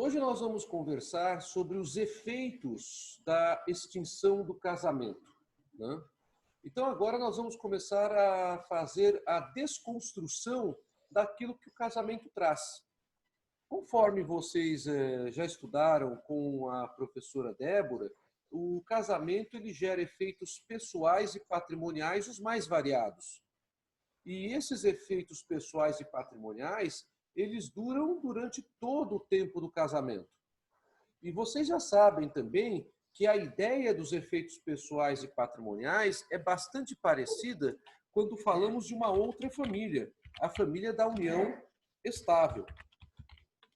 Hoje nós vamos conversar sobre os efeitos da extinção do casamento, né? Então agora nós vamos começar a fazer a desconstrução daquilo que o casamento traz. Conforme vocês já estudaram com a professora Débora, o casamento ele gera efeitos pessoais e patrimoniais os mais variados. E esses efeitos pessoais e patrimoniais, eles duram durante todo o tempo do casamento. E vocês já sabem também que a ideia dos efeitos pessoais e patrimoniais é bastante parecida quando falamos de uma outra família, a família da união estável.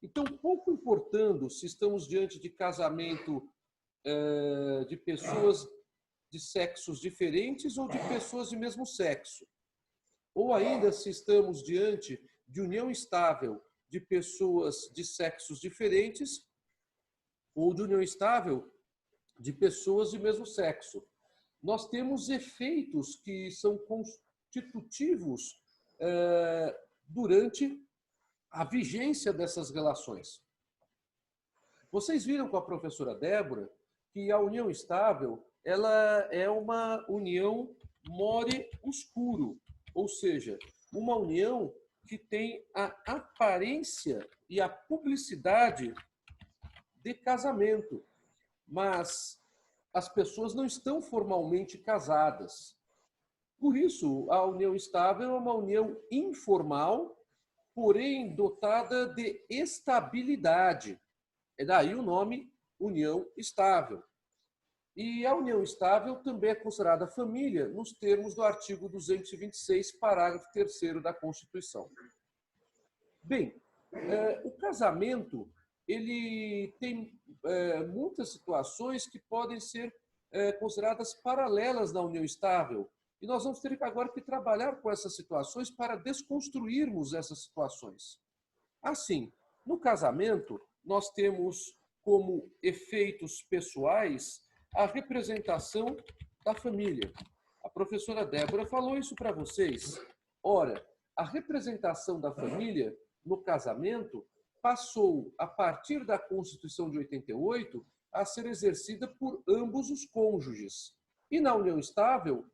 Então, pouco importando se estamos diante de casamento de pessoas de sexos diferentes ou de pessoas de mesmo sexo, ou ainda se estamos diante de união estável de pessoas de sexos diferentes ou de união estável de pessoas de mesmo sexo. Nós temos efeitos que são constitutivos durante a vigência dessas relações. Vocês viram com a professora Débora que a união estável ela é uma união more oscuro, ou seja, uma união que tem a aparência e a publicidade de casamento, mas as pessoas não estão formalmente casadas. Por isso, a união estável é uma união informal, porém dotada de estabilidade. É daí o nome união estável. E a união estável também é considerada família nos termos do artigo 226, parágrafo 3º da Constituição. Bem, o casamento ele tem muitas situações que podem ser consideradas paralelas na união estável. E nós vamos ter agora que trabalhar com essas situações para desconstruirmos essas situações. Assim, no casamento, nós temos como efeitos pessoais a representação da família. A professora Débora falou isso para vocês. Ora, a representação da família no casamento passou, a partir da Constituição de 88, a ser exercida por ambos os cônjuges. E na união estável,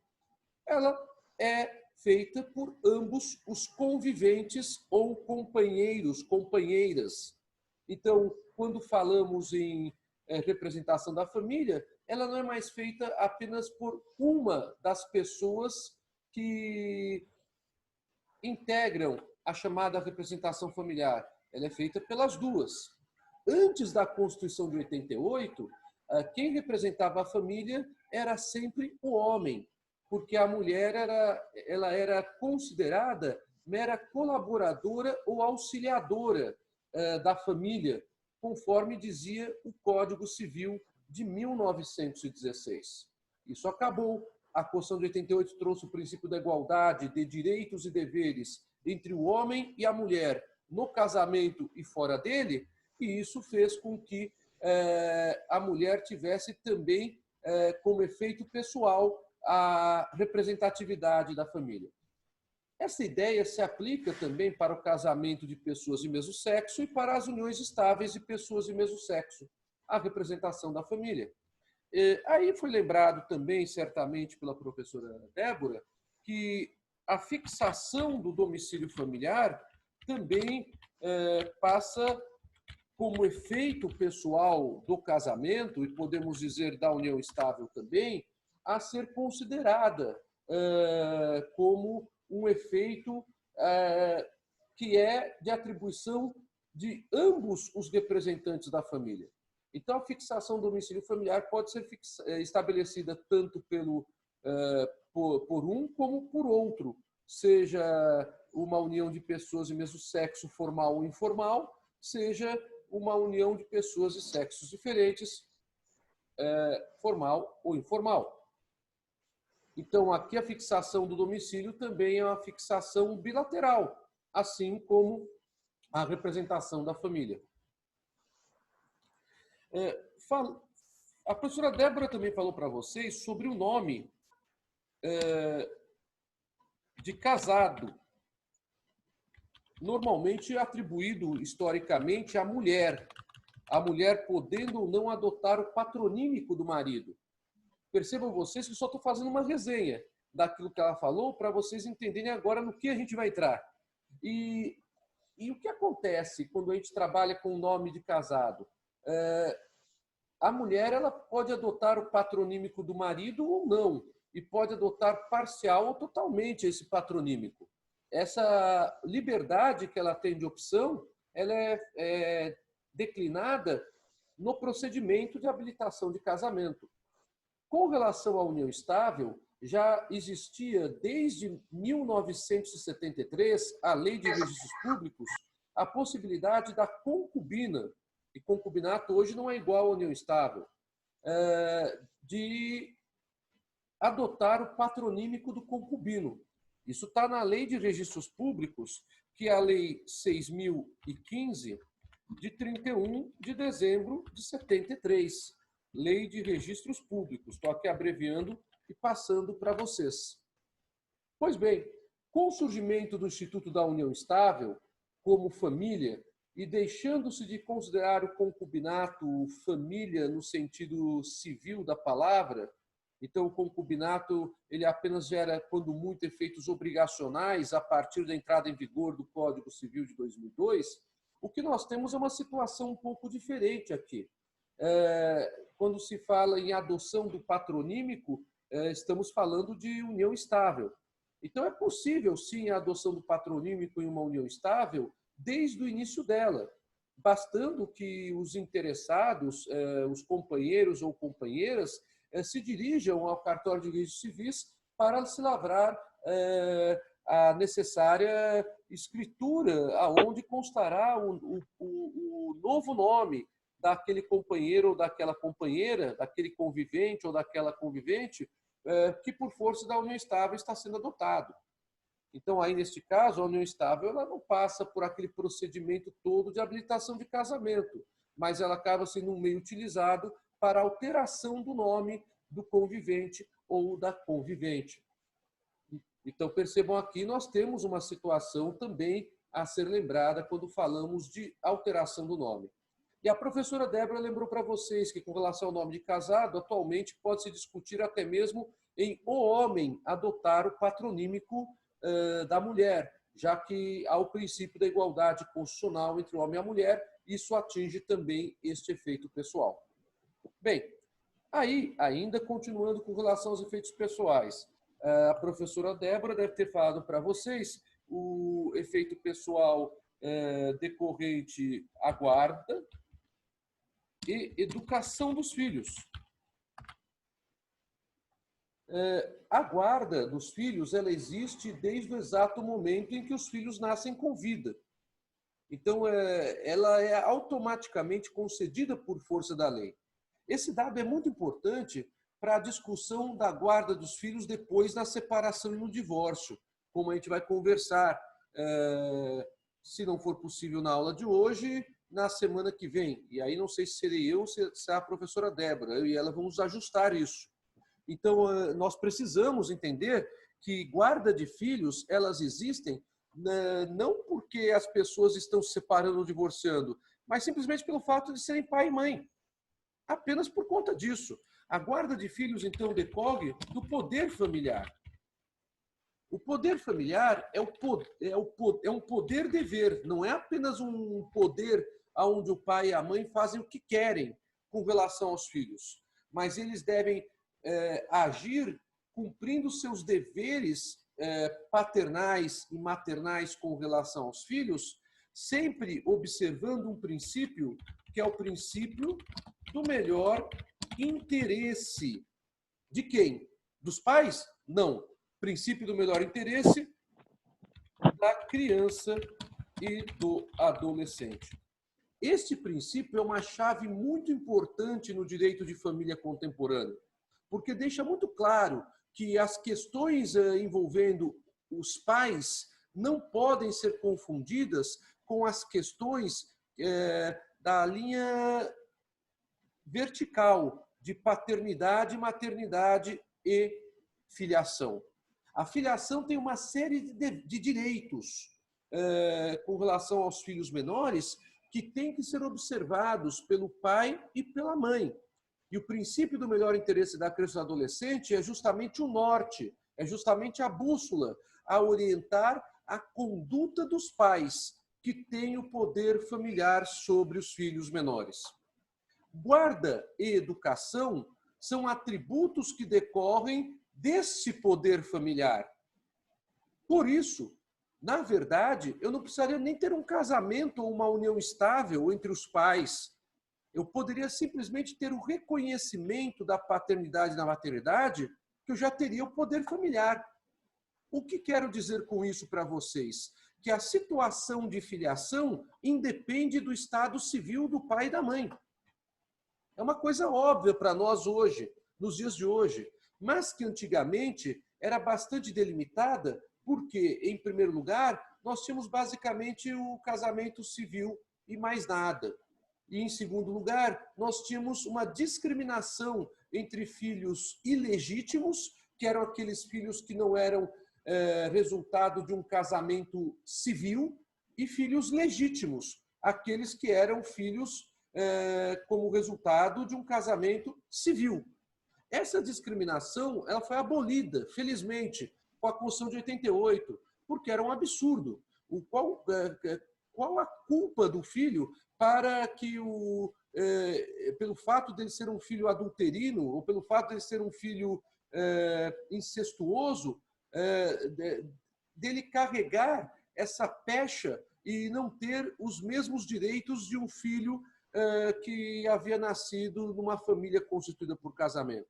ela é feita por ambos os conviventes ou companheiros, companheiras. Então, quando falamos em representação da família, ela não é mais feita apenas por uma das pessoas que integram a chamada representação familiar. Ela é feita pelas duas. Antes da Constituição de 88, quem representava a família era sempre o homem, porque a mulher ela era considerada mera colaboradora ou auxiliadora da família, conforme dizia o Código Civil de 1916. Isso acabou. A Constituição de 88 trouxe o princípio da igualdade de direitos e deveres entre o homem e a mulher no casamento e fora dele, e isso fez com que a mulher tivesse também como efeito pessoal a representatividade da família. Essa ideia se aplica também para o casamento de pessoas de mesmo sexo e para as uniões estáveis de pessoas de mesmo sexo, a representação da família. Aí foi lembrado também, certamente, pela professora Débora, que a fixação do domicílio familiar também passa como efeito pessoal do casamento, e podemos dizer da união estável também, a ser considerada como um efeito que é de atribuição de ambos os representantes da família. Então, a fixação do domicílio familiar pode ser estabelecida tanto por um como por outro, seja uma união de pessoas de mesmo sexo formal ou informal, seja uma união de pessoas de sexos diferentes, formal ou informal. Então, aqui a fixação do domicílio também é uma fixação bilateral, assim como a representação da família. A professora Débora também falou para vocês sobre o nome de casado, normalmente atribuído historicamente à mulher. a mulher podendo ou não adotar o patronímico do marido. Percebam vocês que eu só estou fazendo uma resenha daquilo que ela falou para vocês entenderem agora no que a gente vai entrar. E o que acontece quando a gente trabalha com o nome de casado? A mulher ela pode adotar o patronímico do marido ou não, e pode adotar parcial ou totalmente esse patronímico. Essa liberdade que ela tem de opção, ela é declinada no procedimento de habilitação de casamento. Com relação à união estável, já existia desde 1973, a Lei de Registros Públicos, a possibilidade da concubina, e concubinato hoje não é igual à união estável, de adotar o patronímico do concubino. Isso está na Lei de Registros Públicos, que é a Lei 6.015, de 31 de dezembro de 73. Lei de Registros Públicos. Estou aqui abreviando e passando para vocês. Pois bem, com o surgimento do Instituto da União Estável, como família, e deixando-se de considerar o concubinato família no sentido civil da palavra, então o concubinato ele apenas gera, quando muito, efeitos obrigacionais a partir da entrada em vigor do Código Civil de 2002, o que nós temos é uma situação um pouco diferente aqui. Quando se fala em adoção do patronímico, estamos falando de união estável. Então, é possível, sim, a adoção do patronímico em uma união estável desde o início dela, bastando que os interessados, os companheiros ou companheiras, se dirijam ao cartório de registros civis para se lavrar a necessária escritura, aonde constará o novo nome daquele companheiro ou daquela companheira, daquele convivente ou daquela convivente, que por força da união estável está sendo adotado. Então, aí neste caso, a união estável ela não passa por aquele procedimento todo de habilitação de casamento, mas ela acaba sendo um meio utilizado para alteração do nome do convivente ou da convivente. Então, percebam aqui, nós temos uma situação também a ser lembrada quando falamos de alteração do nome. E a professora Débora lembrou para vocês que, com relação ao nome de casado, atualmente pode-se discutir até mesmo em o homem adotar o patronímico da mulher, já que há o princípio da igualdade constitucional entre o homem e a mulher, isso atinge também este efeito pessoal. Bem, aí, ainda continuando com relação aos efeitos pessoais, a professora Débora deve ter falado para vocês o efeito pessoal decorrente à guarda e educação dos filhos. A guarda dos filhos ela existe desde o exato momento em que os filhos nascem com vida. Então, ela é automaticamente concedida por força da lei. Esse dado é muito importante para a discussão da guarda dos filhos depois da separação e no divórcio, como a gente vai conversar, se não for possível na aula de hoje, na semana que vem. E aí não sei se serei eu ou se é a professora Débora. Eu e ela vamos ajustar isso. Então, nós precisamos entender que guarda de filhos, elas existem não porque as pessoas estão se separando ou divorciando, mas simplesmente pelo fato de serem pai e mãe. Apenas por conta disso. A guarda de filhos, então, decorre do poder familiar. O poder familiar é um poder-dever, não é apenas um poder onde o pai e a mãe fazem o que querem com relação aos filhos, mas eles devem agir cumprindo seus deveres paternais e maternais com relação aos filhos, sempre observando um princípio que é o princípio do melhor interesse. De quem? Dos pais? Não. Princípio do melhor interesse da criança e do adolescente. Este princípio é uma chave muito importante no direito de família contemporâneo, porque deixa muito claro que as questões envolvendo os pais não podem ser confundidas com as questões da linha vertical de paternidade, maternidade e filiação. A filiação tem uma série de direitos com relação aos filhos menores que têm que ser observados pelo pai e pela mãe. E o princípio do melhor interesse da criança e do adolescente é justamente o norte, é justamente a bússola a orientar a conduta dos pais que têm o poder familiar sobre os filhos menores. Guarda e educação são atributos que decorrem desse poder familiar. Por isso, na verdade, eu não precisaria nem ter um casamento ou uma união estável entre os pais. Eu poderia simplesmente ter o reconhecimento da paternidade e da maternidade, que eu já teria o poder familiar. O que quero dizer com isso para vocês? Que a situação de filiação independe do estado civil do pai e da mãe. É uma coisa óbvia para nós hoje, nos dias de hoje, mas que antigamente era bastante delimitada, porque, em primeiro lugar, nós tínhamos basicamente o casamento civil e mais nada. E, em segundo lugar, nós tínhamos uma discriminação entre filhos ilegítimos, que eram aqueles filhos que não eram resultado de um casamento civil, e filhos legítimos, aqueles que eram filhos como resultado de um casamento civil. Essa discriminação ela foi abolida, felizmente, com a Constituição de 88, porque era um absurdo. Qual a culpa do filho para que, pelo fato de ele ser um filho adulterino, ou pelo fato de ele ser um filho incestuoso, dele carregar essa pecha e não ter os mesmos direitos de um filho que havia nascido numa família constituída por casamento.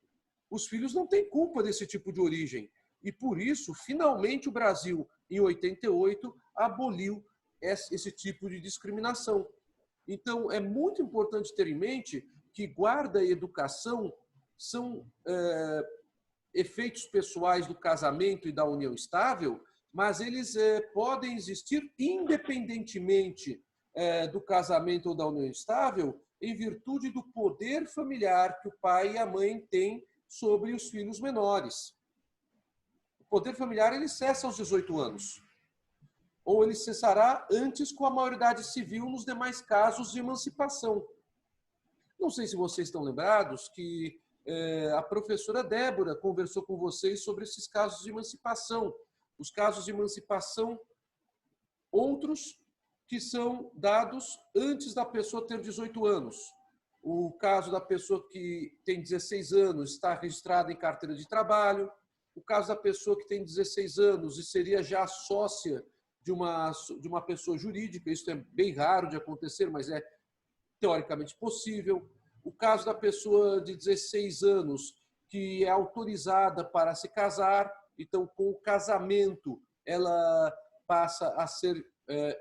Os filhos não têm culpa desse tipo de origem. E, por isso, finalmente, o Brasil, em 88, aboliu esse tipo de discriminação. Então, é muito importante ter em mente que guarda e educação são efeitos pessoais do casamento e da união estável, mas eles podem existir independentemente do casamento ou da união estável, em virtude do poder familiar que o pai e a mãe têm sobre os filhos menores. O poder familiar ele cessa aos 18 anos. Ou ele cessará antes com a maioridade civil nos demais casos de emancipação. Não sei se vocês estão lembrados que a professora Débora conversou com vocês sobre esses casos de emancipação. Os casos de emancipação, outros que são dados antes da pessoa ter 18 anos. O caso da pessoa que tem 16 anos está registrada em carteira de trabalho. O caso da pessoa que tem 16 anos e seria já sócia de uma pessoa jurídica. Isso é bem raro de acontecer, mas é teoricamente possível. O caso da pessoa de 16 anos que é autorizada para se casar, então, com o casamento, ela passa a ser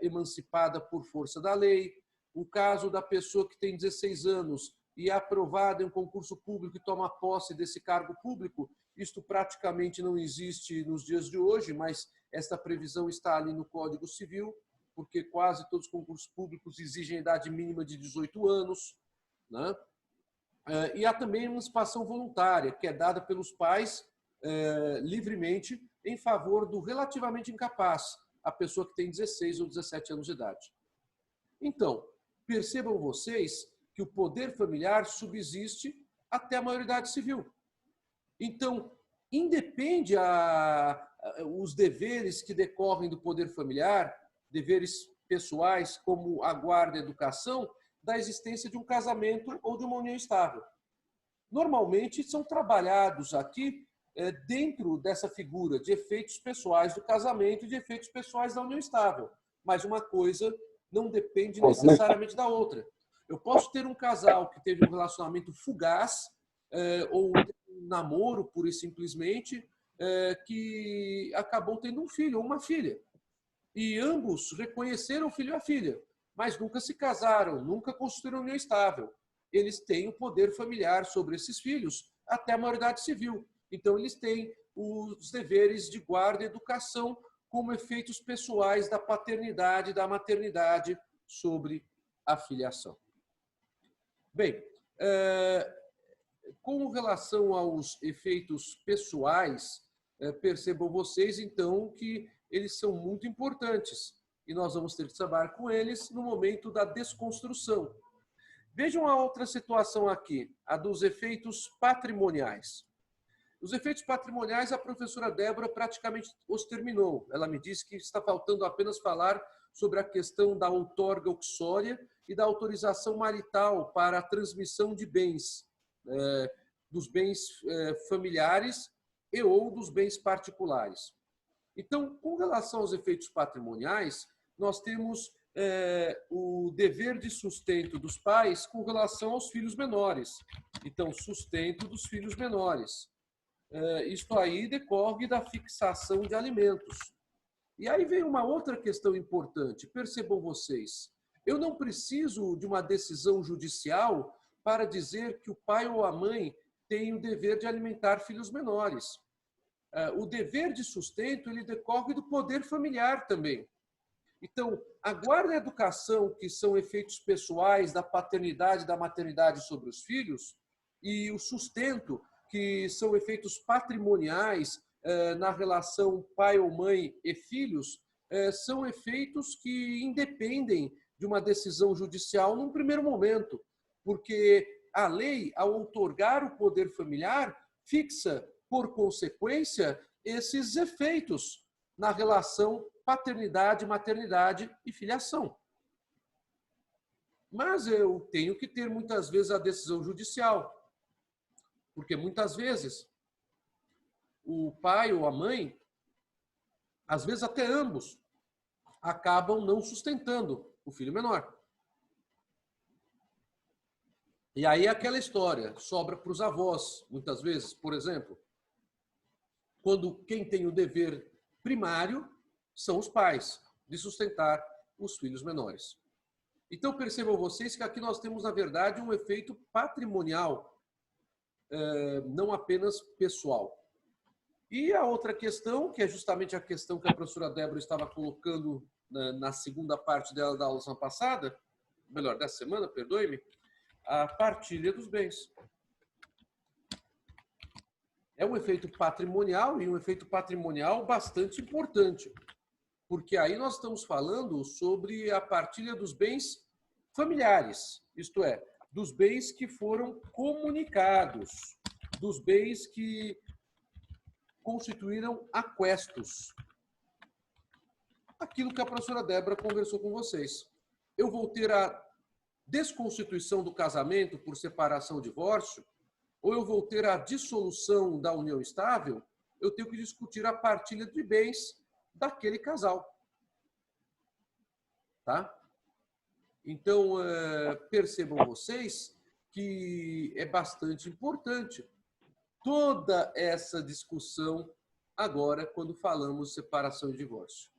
emancipada por força da lei. O caso da pessoa que tem 16 anos e é aprovada em um concurso público e toma posse desse cargo público, isto praticamente não existe nos dias de hoje, mas esta previsão está ali no Código Civil, porque quase todos os concursos públicos exigem a idade mínima de 18 anos, né? E há também a emancipação voluntária, que é dada pelos pais livremente em favor do relativamente incapaz, a pessoa que tem 16 ou 17 anos de idade. Então, percebam vocês que o poder familiar subsiste até a maioridade civil. Então, independe os deveres que decorrem do poder familiar, deveres pessoais como a guarda e a educação, da existência de um casamento ou de uma união estável. Normalmente são trabalhados aqui dentro dessa figura de efeitos pessoais do casamento e de efeitos pessoais da união estável. Mas uma coisa não depende necessariamente da outra. Eu posso ter um casal que teve um relacionamento fugaz ou um namoro, pura e simplesmente, que acabou tendo um filho ou uma filha. E ambos reconheceram o filho e a filha, mas nunca se casaram, nunca constituíram união estável. Eles têm o poder familiar sobre esses filhos até a maioridade civil. Então, eles têm os deveres de guarda e educação como efeitos pessoais da paternidade e da maternidade sobre a filiação. Bem, com relação aos efeitos pessoais, percebam vocês, então, que eles são muito importantes. e nós vamos ter que trabalhar com eles no momento da desconstrução. Vejam a outra situação aqui, a dos efeitos patrimoniais. Os efeitos patrimoniais, a professora Débora praticamente os terminou. Ela me disse que está faltando apenas falar sobre a questão da outorga uxória e da autorização marital para a transmissão de bens, dos bens familiares e ou dos bens particulares. Então, com relação aos efeitos patrimoniais, nós temos o dever de sustento dos pais com relação aos filhos menores. Então, sustento dos filhos menores. Isto aí decorre da fixação de alimentos. E aí vem uma outra questão importante. Percebam vocês, eu não preciso de uma decisão judicial para dizer que o pai ou a mãe têm o dever de alimentar filhos menores. O dever de sustento ele decorre do poder familiar também. Então, a guarda e a educação, que são efeitos pessoais da paternidade e da maternidade sobre os filhos, e o sustento, que são efeitos patrimoniais na relação pai ou mãe e filhos, são efeitos que independem de uma decisão judicial num primeiro momento, porque a lei, ao outorgar o poder familiar, fixa, por consequência, esses efeitos na relação paternidade, maternidade e filiação. Mas eu tenho que ter, muitas vezes, a decisão judicial, porque muitas vezes o pai ou a mãe, às vezes até ambos, acabam não sustentando o filho menor. E aí aquela história sobra para os avós, muitas vezes, por exemplo, quando quem tem o dever primário são os pais de sustentar os filhos menores. Então percebam vocês que aqui nós temos, na verdade, um efeito patrimonial, não apenas pessoal. E a outra questão, que é justamente a questão que a professora Débora estava colocando na segunda parte dela da aula passada, melhor, dessa semana, perdoe-me, a partilha dos bens. É um efeito patrimonial e um efeito patrimonial bastante importante, porque aí nós estamos falando sobre a partilha dos bens familiares, isto é, dos bens que foram comunicados, dos bens que constituíram aquestos. Aquilo que a professora Débora conversou com vocês. Eu vou ter a desconstituição do casamento por separação ou divórcio, ou eu vou ter a dissolução da união estável, eu tenho que discutir a partilha de bens daquele casal. Tá? Então, percebam vocês que é bastante importante toda essa discussão agora quando falamos separação e divórcio.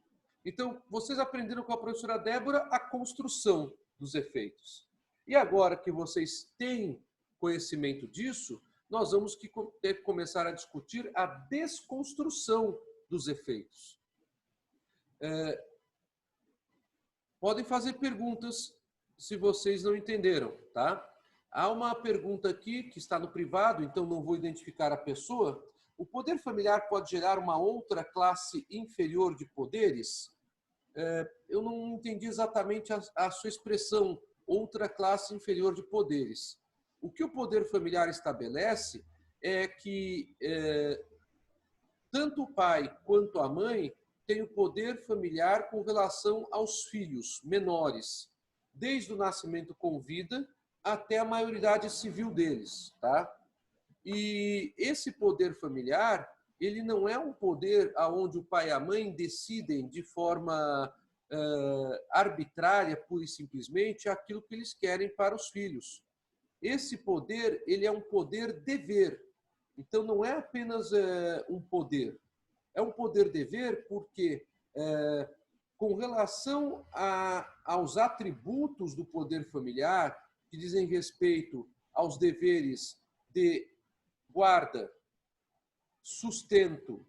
Então, vocês aprenderam com a professora Débora a construção dos efeitos. E agora que vocês têm conhecimento disso, nós vamos ter que começar a discutir a desconstrução dos efeitos. Podem fazer perguntas se vocês não entenderam, tá? Há uma pergunta aqui que está no privado, então não vou identificar a pessoa. O poder familiar pode gerar uma outra classe inferior de poderes? Eu não entendi exatamente a sua expressão, outra classe inferior de poderes. O que o poder familiar estabelece é que tanto o pai quanto a mãe têm o poder familiar com relação aos filhos menores, desde o nascimento com vida até a maioridade civil deles, tá? E esse poder familiar, ele não é um poder onde o pai e a mãe decidem de forma arbitrária, pura e simplesmente, aquilo que eles querem para os filhos. Esse poder, ele é um poder-dever. Então, não é apenas um poder. É um poder-dever porque, com relação aos atributos do poder familiar, que dizem respeito aos deveres de guarda, sustento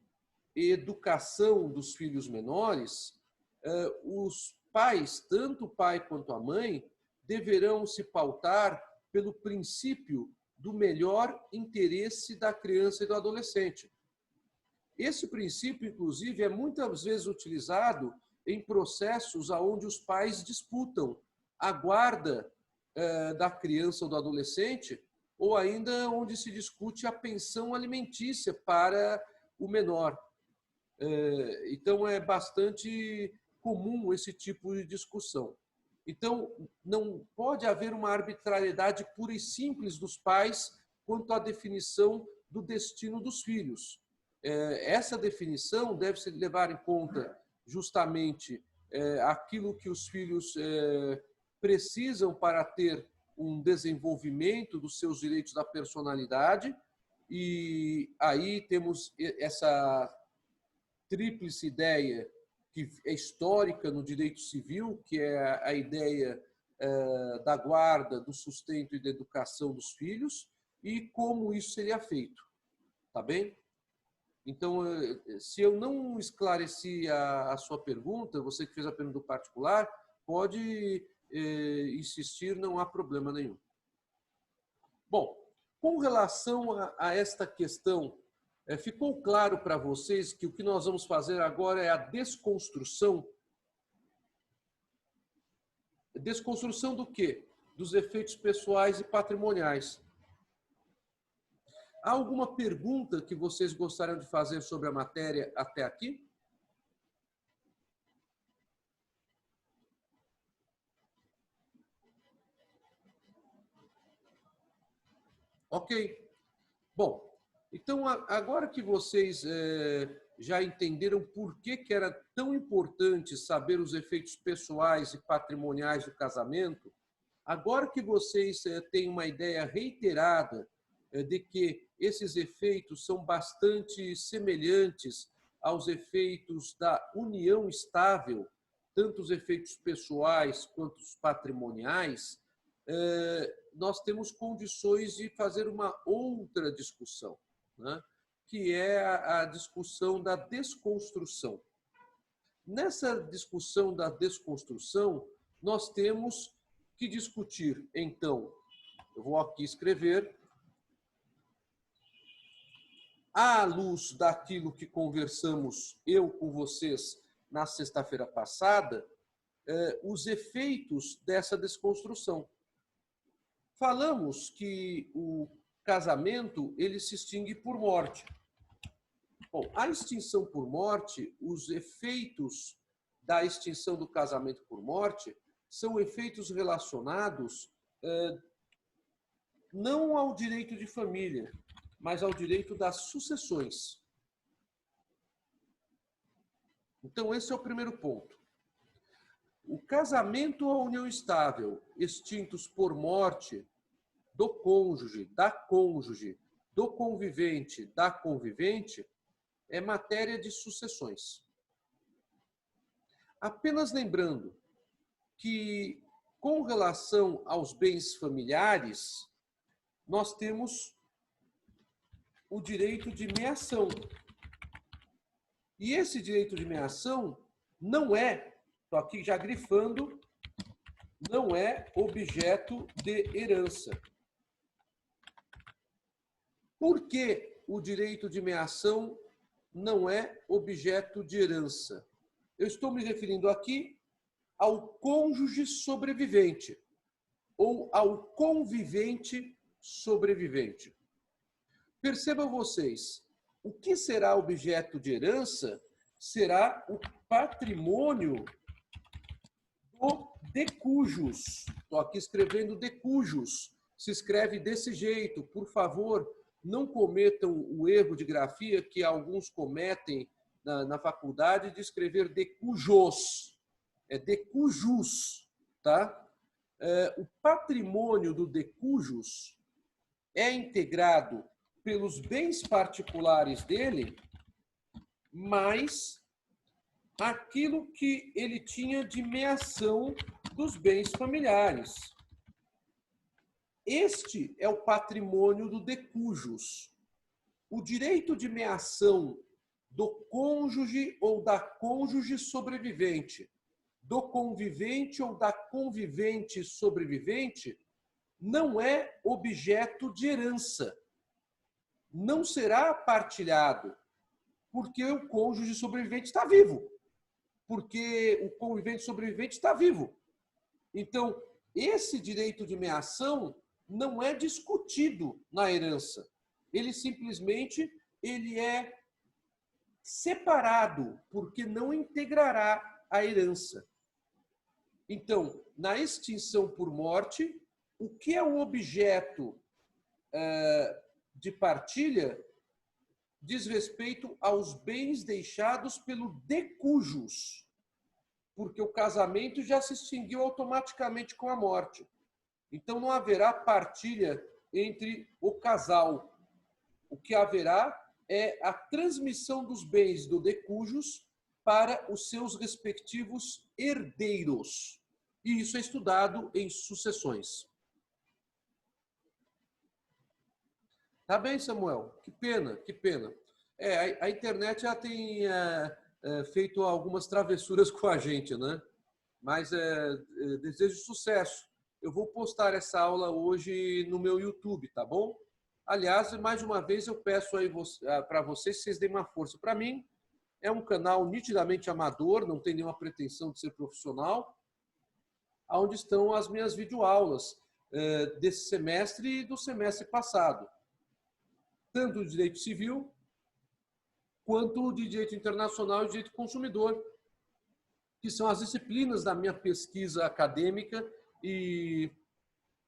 e educação dos filhos menores, os pais, tanto o pai quanto a mãe, deverão se pautar pelo princípio do melhor interesse da criança e do adolescente. Esse princípio, inclusive, é muitas vezes utilizado em processos onde os pais disputam a guarda da criança ou do adolescente, ou ainda onde se discute a pensão alimentícia para o menor. Então, é bastante comum esse tipo de discussão. Então, não pode haver uma arbitrariedade pura e simples dos pais quanto à definição do destino dos filhos. Essa definição deve se levar em conta justamente aquilo que os filhos precisam para ter um desenvolvimento dos seus direitos da personalidade, e aí temos essa tríplice ideia que é histórica no direito civil, que é a ideia da guarda, do sustento e da educação dos filhos, e como isso seria feito, tá bem? Então, se eu não esclareci a sua pergunta, você que fez a pergunta particular, pode insistir, não há problema nenhum. Bom, com relação a esta questão, ficou claro para vocês que o que nós vamos fazer agora é a desconstrução? Desconstrução do quê? Dos efeitos pessoais e patrimoniais. Há alguma pergunta que vocês gostariam de fazer sobre a matéria até aqui? Ok. Bom, então agora que vocês já entenderam por que era tão importante saber os efeitos pessoais e patrimoniais do casamento, agora que vocês têm uma ideia reiterada de que esses efeitos são bastante semelhantes aos efeitos da união estável, tanto os efeitos pessoais quanto os patrimoniais, nós temos condições de fazer uma outra discussão, né? Que é a discussão da desconstrução. Nessa discussão da desconstrução, nós temos que discutir, então, eu vou aqui escrever, à luz daquilo que conversamos eu com vocês na sexta-feira passada, os efeitos dessa desconstrução. Falamos que o casamento ele se extingue por morte. Bom, a extinção por morte, os efeitos da extinção do casamento por morte são efeitos relacionados não ao direito de família, mas ao direito das sucessões. Então, esse é o primeiro ponto. O casamento ou a união estável, extintos por morte do cônjuge, do convivente, da convivente, é matéria de sucessões. Apenas lembrando que, com relação aos bens familiares, nós temos o direito de meação. E esse direito de meação não é, estou aqui já grifando, não é objeto de herança. Por que o direito de meação não é objeto de herança? Eu estou me referindo aqui ao cônjuge sobrevivente ou ao convivente sobrevivente. Percebam vocês, o que será objeto de herança será o patrimônio do de cujus. Estou aqui escrevendo de cujus. Se escreve desse jeito. Por favor, não cometam o erro de grafia que alguns cometem na faculdade de escrever de cujos. É de cujus, tá? O patrimônio do de cujus é integrado pelos bens particulares dele, mais aquilo que ele tinha de meação dos bens familiares. Este é o patrimônio do de cujus. O direito de meação do cônjuge ou da cônjuge sobrevivente, do convivente ou da convivente sobrevivente, não é objeto de herança. Não será partilhado, porque o cônjuge sobrevivente está vivo. porque o convivente sobrevivente está vivo. Então, esse direito de meação não é discutido na herança. Ele simplesmente é separado, porque não integrará a herança. Então, na extinção por morte, o que é o objeto de partilha diz respeito aos bens deixados pelo decujus, porque o casamento já se extinguiu automaticamente com a morte. Então, não haverá partilha entre o casal. O que haverá é a transmissão dos bens do decujus para os seus respectivos herdeiros. E isso é estudado em sucessões. Tá bem, Samuel? Que pena, que pena. A internet já tem feito algumas travessuras com a gente, né? Mas desejo sucesso. Eu vou postar essa aula hoje no meu YouTube, tá bom? Aliás, mais uma vez eu peço aí para vocês que vocês deem uma força para mim. É um canal nitidamente amador, não tem nenhuma pretensão de ser profissional, onde estão as minhas videoaulas desse semestre e do semestre passado. Tanto de direito civil, quanto de direito internacional e direito consumidor, que são as disciplinas da minha pesquisa acadêmica e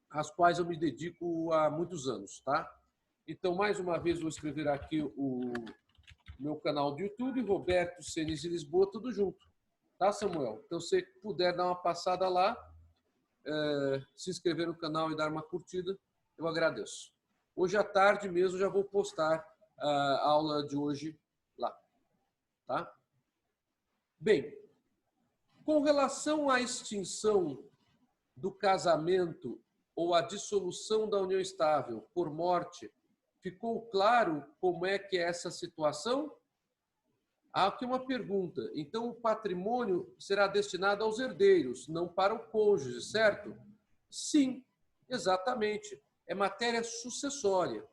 às quais eu me dedico há muitos anos, tá? Então, mais uma vez, vou escrever aqui o meu canal do YouTube, Roberto Cenis de Lisboa, tudo junto. Tá, Samuel? Então, se você puder dar uma passada lá, se inscrever no canal e dar uma curtida, eu agradeço. Hoje à tarde mesmo já vou postar a aula de hoje lá. Tá? Bem, com relação à extinção do casamento ou à dissolução da união estável por morte, ficou claro como é que é essa situação? Há aqui uma pergunta. Então, o patrimônio será destinado aos herdeiros, não para o cônjuge, certo? Sim, exatamente. É matéria sucessória.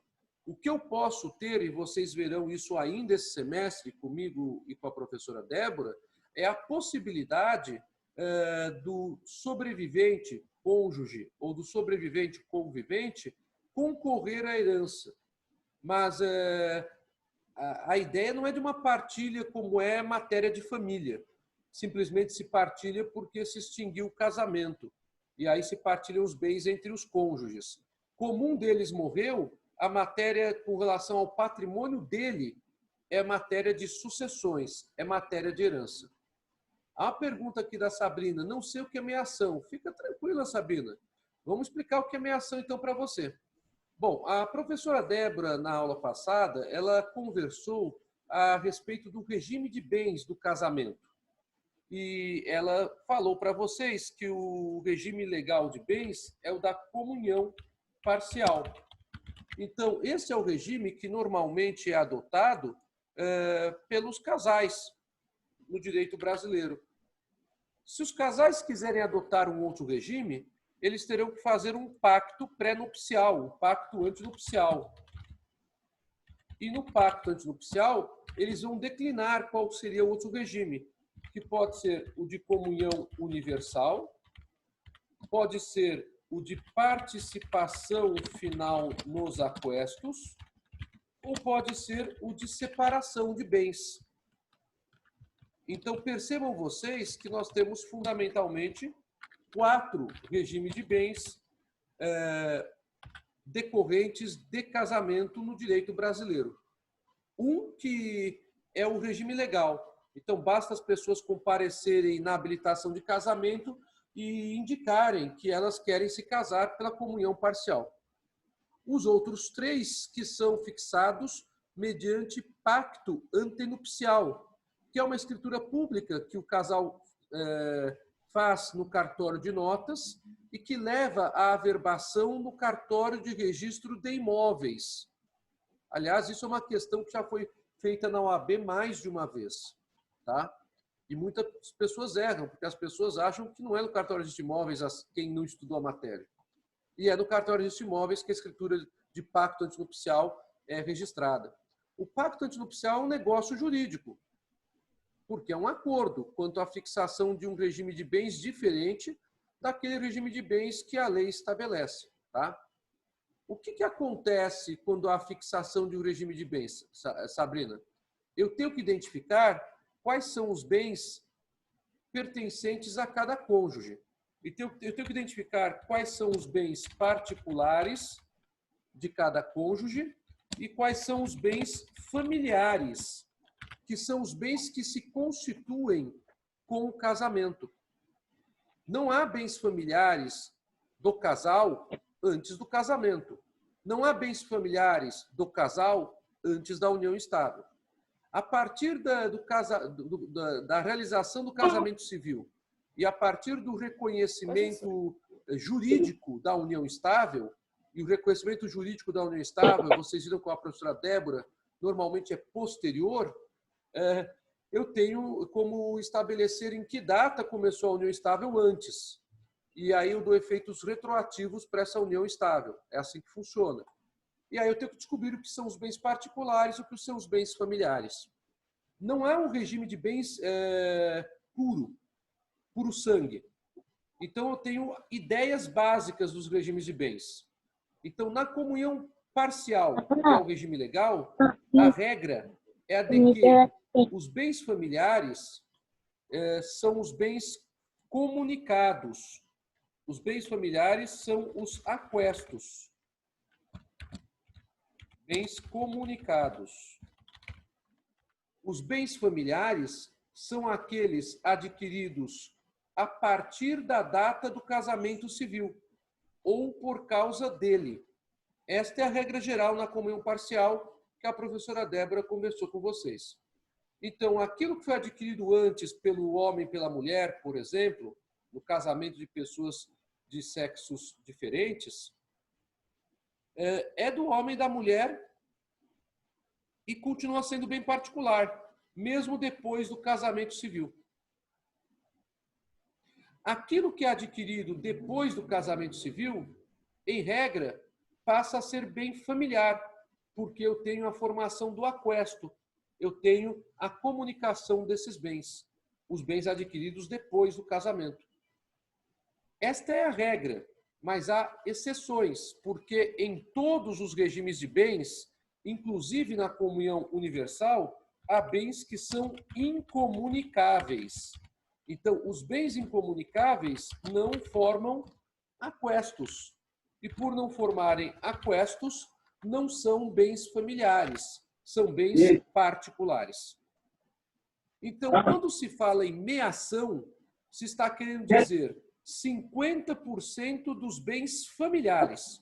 O que eu posso ter, e vocês verão isso ainda esse semestre comigo e com a professora Débora, é a possibilidade do sobrevivente cônjuge ou do sobrevivente convivente concorrer à herança. Mas a ideia não é de uma partilha como é matéria de família. Simplesmente se partilha porque se extinguiu o casamento. E aí se partilham os bens entre os cônjuges. Como um deles morreu, a matéria com relação ao patrimônio dele é matéria de sucessões, é matéria de herança. Há uma pergunta aqui da Sabrina, não sei o que é meação. Fica tranquila, Sabrina. Vamos explicar o que é meação então para você. Bom, a professora Débora, na aula passada, ela conversou a respeito do regime de bens do casamento. E ela falou para vocês que o regime legal de bens é o da comunhão parcial. Então, esse é o regime que normalmente é adotado pelos casais no direito brasileiro. Se os casais quiserem adotar um outro regime, eles terão que fazer um pacto pré-nupcial, um pacto antinupcial. E no pacto antinupcial, eles vão declinar qual seria o outro regime, que pode ser o de comunhão universal, pode ser o de participação final nos aquestos, ou pode ser o de separação de bens. Então, percebam vocês que nós temos fundamentalmente 4 regimes de bens decorrentes de casamento no direito brasileiro. Um que é o regime legal. Então, basta as pessoas comparecerem na habilitação de casamento e indicarem que elas querem se casar pela comunhão parcial. Os outros 3 que são fixados mediante pacto antenupcial, que é uma escritura pública que o casal faz no cartório de notas e que leva à averbação no cartório de registro de imóveis. Aliás, isso é uma questão que já foi feita na OAB mais de uma vez. Tá? E muitas pessoas erram, porque as pessoas acham que não é no cartório de imóveis quem não estudou a matéria. E é no cartório de imóveis que a escritura de pacto antinupcial é registrada. O pacto antinupcial é um negócio jurídico. porque é um acordo quanto à fixação de um regime de bens diferente daquele regime de bens que a lei estabelece. Tá? O que acontece quando há fixação de um regime de bens, Sabrina? Eu tenho que identificar quais são os bens pertencentes a cada cônjuge. Eu tenho que identificar quais são os bens particulares de cada cônjuge e quais são os bens familiares, que são os bens que se constituem com o casamento. Não há bens familiares do casal antes do casamento. Não há bens familiares do casal antes da união estável. A partir da realização do casamento civil e a partir do reconhecimento jurídico da união estável, e o reconhecimento jurídico da união estável, vocês viram com a professora Débora, normalmente é posterior, eu tenho como estabelecer em que data começou a união estável antes. E aí eu dou efeitos retroativos para essa união estável. É assim que funciona. E aí eu tenho que descobrir o que são os bens particulares e o que são os bens familiares. Não há um regime de bens puro sangue. Então eu tenho ideias básicas dos regimes de bens. Então, na comunhão parcial, que é o regime legal, a regra é a de que os bens familiares são os bens comunicados. Os bens familiares são os aquestos. Bens comunicados. Os bens familiares são aqueles adquiridos a partir da data do casamento civil ou por causa dele. Esta é a regra geral na comunhão parcial que a professora Débora conversou com vocês. Então, aquilo que foi adquirido antes pelo homem e pela mulher, por exemplo, no casamento de pessoas de sexos diferentes, é do homem e da mulher e continua sendo bem particular, mesmo depois do casamento civil. Aquilo que é adquirido depois do casamento civil, em regra, passa a ser bem familiar, porque eu tenho a formação do aquesto, eu tenho a comunicação desses bens, os bens adquiridos depois do casamento. Esta é a regra, mas há exceções, porque em todos os regimes de bens, inclusive na comunhão universal, há bens que são incomunicáveis. Então, os bens incomunicáveis não formam aquestos. E por não formarem aquestos, não são bens familiares, são bens particulares. Então, quando se fala em meação, se está querendo dizer 50% dos bens familiares.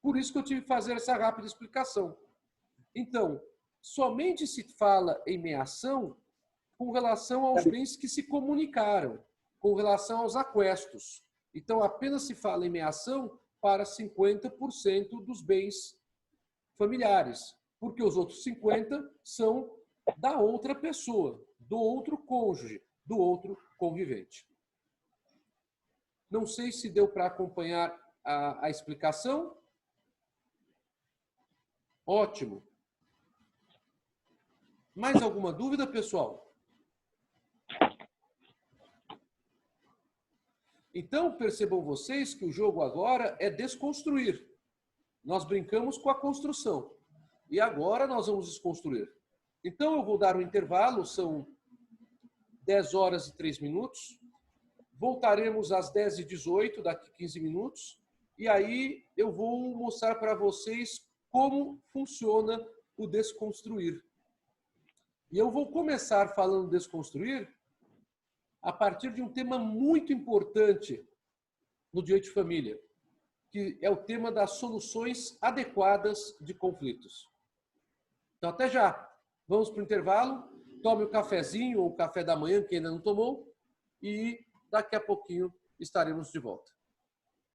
Por isso que eu tive que fazer essa rápida explicação. Então, somente se fala em meação com relação aos bens que se comunicaram, com relação aos aquestos. Então, apenas se fala em meação para 50% dos bens familiares, porque os outros 50% são da outra pessoa, do outro cônjuge, do outro convivente. Não sei se deu para acompanhar a explicação. Ótimo. Mais alguma dúvida, pessoal? Então, percebam vocês que o jogo agora é desconstruir. Nós brincamos com a construção. E agora nós vamos desconstruir. Então, eu vou dar um intervalo, são 10 horas e 3 minutos. Voltaremos às 10h18, daqui 15 minutos. E aí eu vou mostrar para vocês como funciona o desconstruir. E eu vou começar falando desconstruir a partir de um tema muito importante no direito de família, que é o tema das soluções adequadas de conflitos. Então, até já. Vamos para o intervalo. Tome o cafezinho ou o café da manhã, que ainda não tomou, e daqui a pouquinho estaremos de volta.